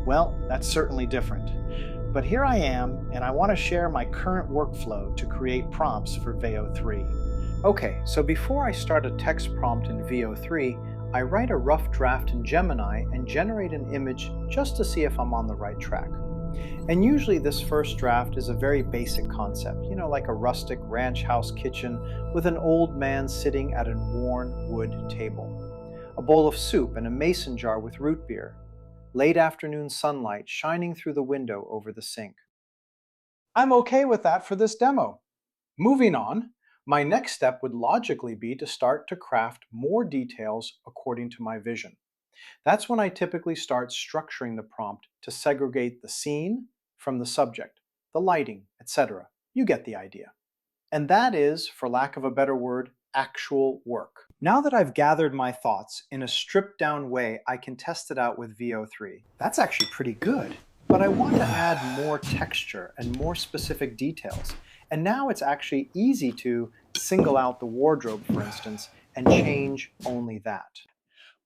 Well, that's certainly different. But here I am, and I want to share my current workflow to create prompts for VEO3. Okay, so before I start a text prompt in VEO3, I write a rough draft in Gemini and generate an image just to see if I'm on the right track. And usually this first draft is a very basic concept, like a rustic ranch house kitchen with an old man sitting at a worn wood table, a bowl of soup and a mason jar with root beer, late afternoon sunlight shining through the window over the sink. I'm okay with that for this demo. Moving on, my next step would logically be to start to craft more details according to my vision. That's when I typically start structuring the prompt to segregate the scene from the subject, the lighting, etc. You get the idea. And that is, for lack of a better word, actual work. Now that I've gathered my thoughts in a stripped down way, I can test it out with VEO3. That's actually pretty good, but I want to add more texture and more specific details. And now it's actually easy to single out the wardrobe, for instance, and change only that.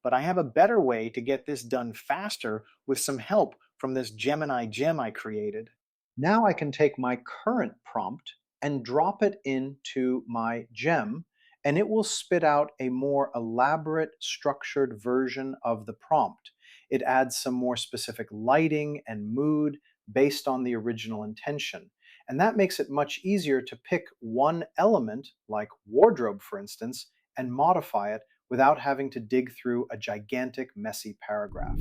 But I have a better way to get this done faster with some help from this Gemini GEM I created. Now I can take my current prompt and drop it into my GEM, and it will spit out a more elaborate, structured version of the prompt. It adds some more specific lighting and mood based on the original intention. And that makes it much easier to pick one element, like wardrobe for instance, and modify it without having to dig through a gigantic, messy paragraph.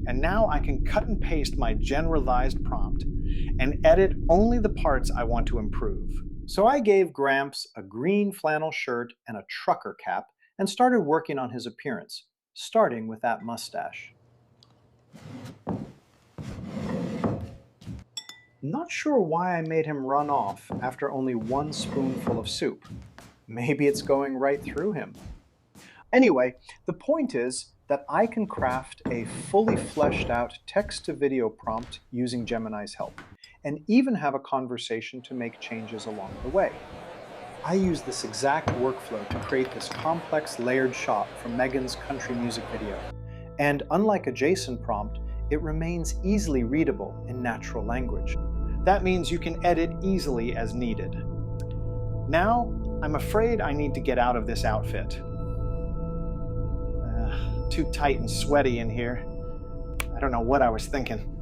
And now I can cut and paste my generalized prompt and edit only the parts I want to improve. So I gave Gramps a green flannel shirt and a trucker cap and started working on his appearance, starting with that mustache. Not sure why I made him run off after only one spoonful of soup. Maybe it's going right through him. Anyway, the point is that I can craft a fully fleshed out text-to-video prompt using Gemini's help, and even have a conversation to make changes along the way. I use this exact workflow to create this complex layered shot from Megan's country music video. And unlike a JSON prompt, it remains easily readable in natural language. That means you can edit easily as needed. Now, I'm afraid I need to get out of this outfit. Too tight and sweaty in here. I don't know what I was thinking.